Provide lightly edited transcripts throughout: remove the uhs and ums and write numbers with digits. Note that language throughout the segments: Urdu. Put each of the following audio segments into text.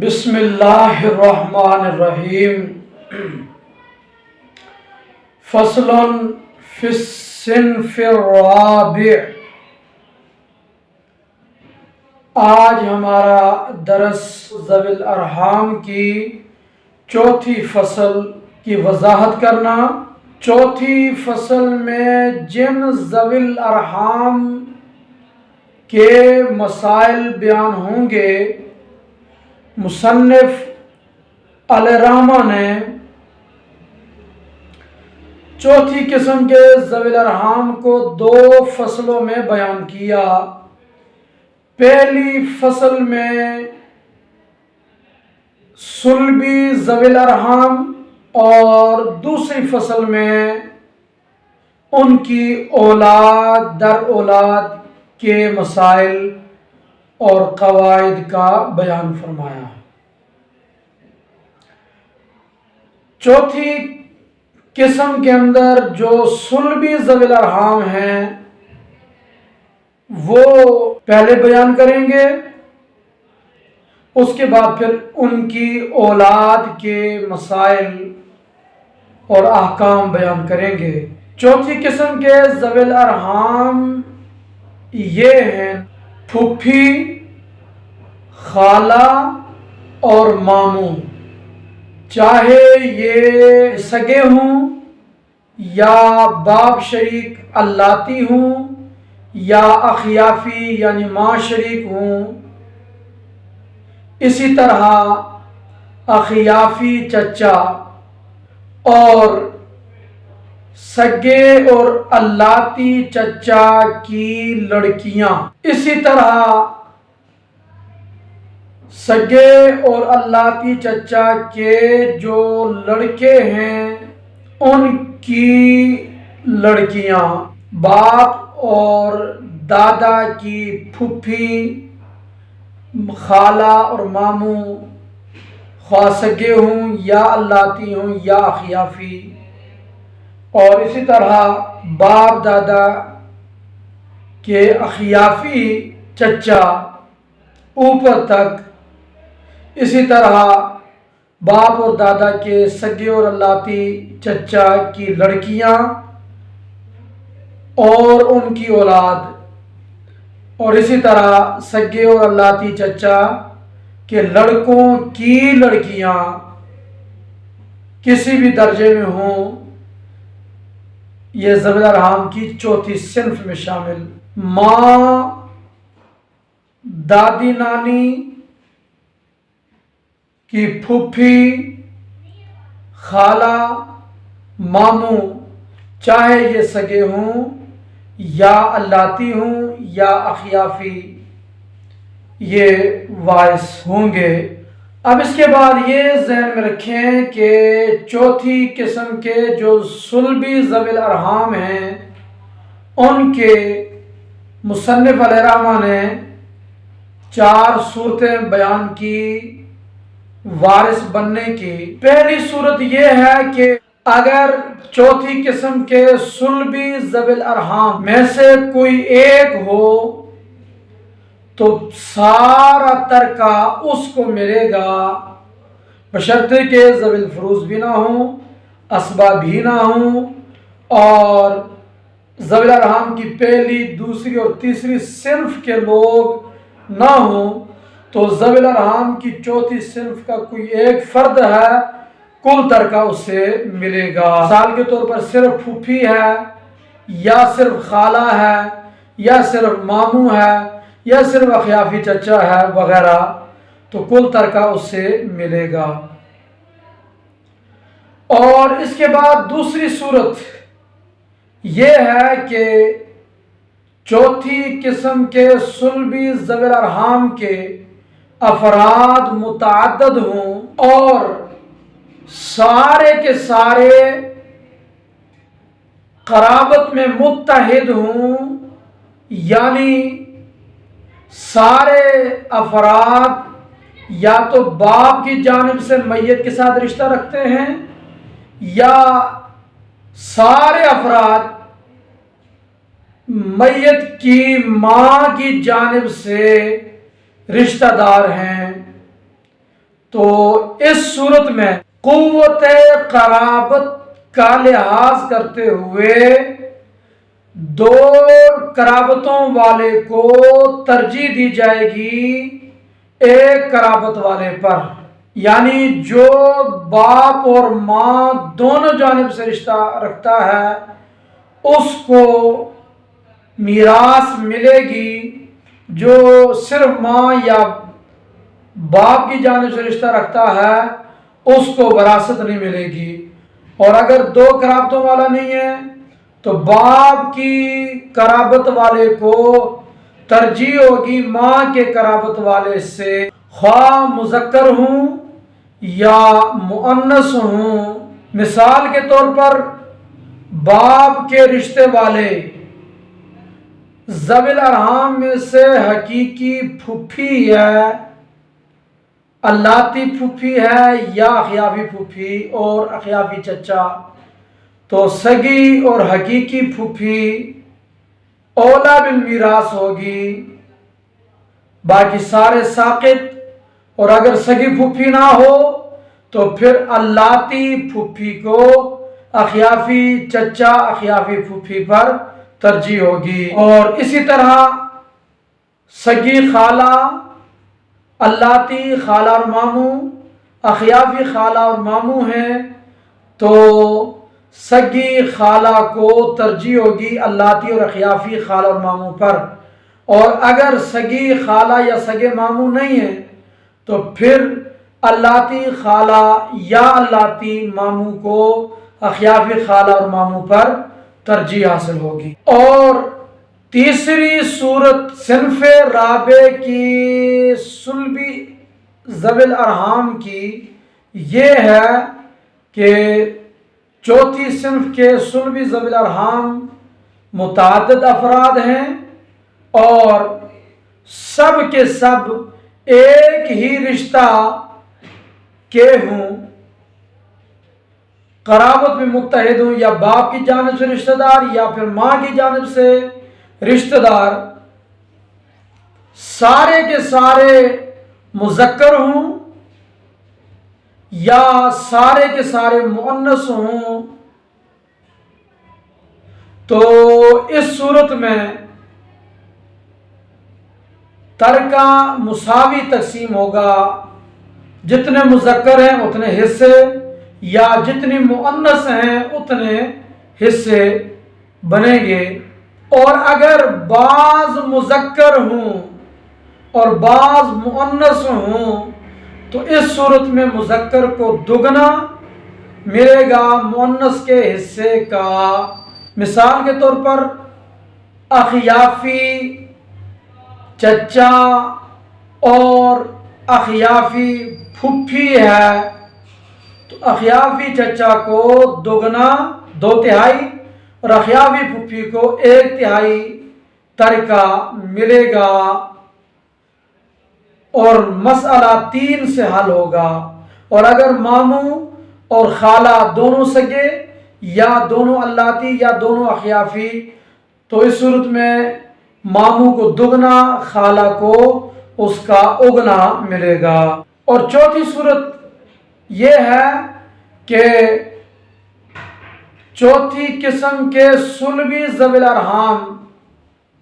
بسم اللہ الرحمن الرحیم۔ فصل فی الصنف الرابع۔ آج ہمارا درس ذوی الارحام کی چوتھی فصل کی وضاحت کرنا۔ چوتھی فصل میں جن ذوی الارحام کے مسائل بیان ہوں گے، مصنف علیہ رحمہ نے چوتھی قسم کے ذوی الارحام کو دو فصلوں میں بیان کیا۔ پہلی فصل میں صلبی ذوی الارحام اور دوسری فصل میں ان کی اولاد در اولاد کے مسائل اور قواعد کا بیان فرمایا۔ چوتھی قسم کے اندر جو صلبی ذوی الارحام ہیں وہ پہلے بیان کریں گے، اس کے بعد پھر ان کی اولاد کے مسائل اور احکام بیان کریں گے۔ چوتھی قسم کے ذوی الارحام یہ ہیں پھوپھی، خالہ اور ماموں، چاہے یہ سگے ہوں یا باپ شریک اللاتی ہوں یا اخیافی یعنی ماں شریک ہوں۔ اسی طرح اخیافی چچا اور سگے اور اللاتی چچا کی لڑکیاں، اسی طرح سگے اور اللاتی چچا کے جو لڑکے ہیں ان کی لڑکیاں، باپ اور دادا کی پھوپھی، خالہ اور ماموں، خواہ سگے ہوں یا اللاتی ہوں یا اخیافی، اور اسی طرح باپ دادا کے اخیافی چچا اوپر تک، اسی طرح باپ اور دادا کے سگے اور اللاتی چچا کی لڑکیاں اور ان کی اولاد، اور اسی طرح سگے اور اللاتی چچا کے لڑکوں کی لڑکیاں کسی بھی درجے میں ہوں، یہ ذوی الارحام کی چوتھی صنف میں شامل۔ ماں، دادی نانی کی پھوپھی، خالہ، ماموں، چاہے یہ سگے ہوں یا اللاتی ہوں یا اخیافی، یہ وارث ہوں گے۔ اب اس کے بعد یہ ذہن میں رکھیں کہ چوتھی قسم کے جو صلبی ذوی الارحام ہیں ان کے مصنف علیہ رحمہ نے چار صورتیں بیان کی وارث بننے کی۔ پہلی صورت یہ ہے کہ اگر چوتھی قسم کے صلبی ذوی الارحام میں سے کوئی ایک ہو تو سارا ترکہ اس کو ملے گا، بشرطے کہ ذوی الفروض بھی نہ ہوں، اسباب بھی نہ ہوں، اور ذوی الارحام کی پہلی، دوسری اور تیسری صنف کے لوگ نہ ہوں، تو ذوی الارحام کی چوتھی صنف کا کوئی ایک فرد ہے، کل ترکہ اس سے ملے گا۔ مثال کے طور پر صرف پھوپھی ہے یا صرف خالہ ہے یا صرف ماموں ہے یا صرف اخیافی چچا ہے وغیرہ، تو کل ترکہ اس سے ملے گا۔ اور اس کے بعد دوسری صورت یہ ہے کہ چوتھی قسم کے صلبی ذوی الارحام کے افراد متعدد ہوں اور سارے کے سارے قرابت میں متحد ہوں، یعنی سارے افراد یا تو باپ کی جانب سے میت کے ساتھ رشتہ رکھتے ہیں یا سارے افراد میت کی ماں کی جانب سے رشتہ دار ہیں، تو اس صورت میں قوت قرابت کا لحاظ کرتے ہوئے دو قرابتوں والے کو ترجیح دی جائے گی ایک قرابت والے پر، یعنی جو باپ اور ماں دونوں جانب سے رشتہ رکھتا ہے اس کو میراث ملے گی، جو صرف ماں یا باپ کی جانب سے رشتہ رکھتا ہے اس کو وراثت نہیں ملے گی۔ اور اگر دو قرابتوں والا نہیں ہے تو باپ کی قرابت والے کو ترجیح ہوگی ماں کے قرابت والے سے، خواہ مذکر ہوں یا مؤنث ہوں۔ مثال کے طور پر باپ کے رشتے والے ذوی الارحام میں سے حقیقی پھوپھی ہے، اللاتی پھوپھی ہے یا اخیافی پھوپھی اور اخیافی چچا، تو سگی اور حقیقی پھوپھی اولا بالمیراث ہوگی، باقی سارے ساقط۔ اور اگر سگی پھوپھی نہ ہو تو پھر اللاتی پھوپھی کو اخیافی چچا اخیافی پھوپھی پر ترجیح ہوگی۔ اور اسی طرح سگی خالہ، اللاتی خالہ اور ماموں، اخیافی خالہ اور ماموں ہیں تو سگی خالہ کو ترجیح ہوگی اللاتی اور اخیافی خالہ اور ماموں پر۔ اور اگر سگی خالہ یا سگے ماموں نہیں ہیں تو پھر اللاتی خالہ یا اللاتی ماموں کو اخیافی خالہ اور ماموں پر ترجیح حاصل ہوگی۔ اور تیسری صورت صنف رابع کی صلبی ذوی الارحام کی یہ ہے کہ چوتھی صنف کے صلبی ذوی الارحام متعدد افراد ہیں اور سب کے سب ایک ہی رشتہ کے ہوں، قرابت میں متحد ہوں، یا باپ کی جانب سے رشتہ دار یا پھر ماں کی جانب سے رشتہ دار، سارے کے سارے مذکر ہوں یا سارے کے سارے مؤنث ہوں، تو اس صورت میں ترکہ مساوی تقسیم ہوگا، جتنے مذکر ہیں اتنے حصے یا جتنی مؤنث ہیں اتنے حصے بنیں گے۔ اور اگر بعض مذکر ہوں اور بعض مؤنث ہوں تو اس صورت میں مذکر کو دگنا ملے گا مؤنث کے حصے کا۔ مثال کے طور پر اخیافی چچا اور اخیافی پھوپھی ہے تو اخیافی چچا کو دگنا 2/3 اور اخیافی پھوپھی کو 1/3 ترکہ ملے گا، اور مسئلہ 3 سے حل ہوگا۔ اور اگر ماموں اور خالہ دونوں سگے یا دونوں اللاتی یا دونوں اخیافی تو اس صورت میں ماموں کو دگنا، خالہ کو اس کا اگنا ملے گا۔ اور چوتھی صورت یہ ہے کہ چوتھی قسم کے صلبی ذوی الارحام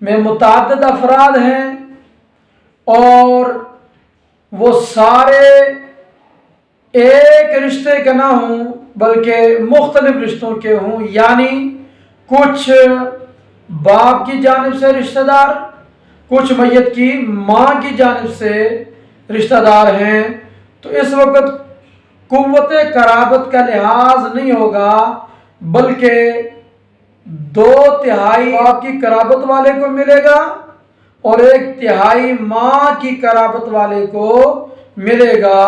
میں متعدد افراد ہیں اور وہ سارے ایک رشتے کے نہ ہوں بلکہ مختلف رشتوں کے ہوں، یعنی کچھ باپ کی جانب سے رشتہ دار، کچھ میت کی ماں کی جانب سے رشتہ دار ہیں، تو اس وقت قوت قرابت کا لحاظ نہیں ہوگا بلکہ 2/3 باپ کی قرابت والے کو ملے گا اور 1/3 ماں کی قرابت والے کو ملے گا۔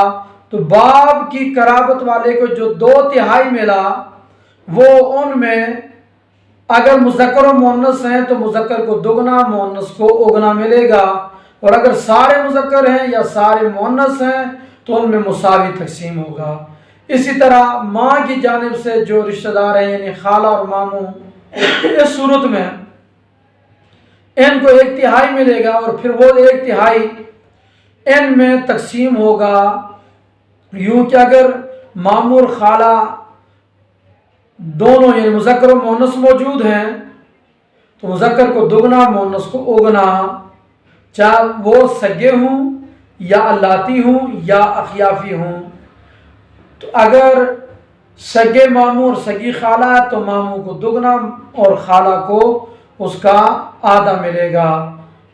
تو باپ کی قرابت والے کو جو 2/3 ملا وہ ان میں اگر مذکر و مؤنث ہیں تو مذکر کو دگنا، مؤنث کو اگنا ملے گا، اور اگر سارے مذکر ہیں یا سارے مؤنث ہیں تو ان میں مساوی تقسیم ہوگا۔ اسی طرح ماں کی جانب سے جو رشتہ دار ہیں یعنی خالہ اور ماموں، اس صورت میں ان کو 1/3 ملے گا اور پھر وہ 1/3 ان میں تقسیم ہوگا یوں کہ اگر مامو اور خالہ دونوں یعنی مذکر و مؤنث موجود ہیں تو مذکر کو دگنا مؤنث کو اوگنا، چاہے وہ سگے ہوں یا الاتی ہوں یا اخیافی ہوں۔ تو اگر سگے ماموں اور سگی خالہ ہے تو ماموں کو دگنا اور خالہ کو اس کا آدھا ملے گا،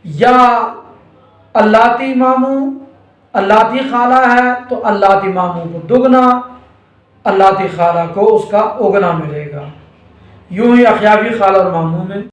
یا الاتی ماموں الاتی خالہ ہے تو الاتی ماموں کو دگنا، الاتی خالہ کو اس کا اوگنا ملے گا۔ یوں ہی اخیافی خالہ اور ماموں میں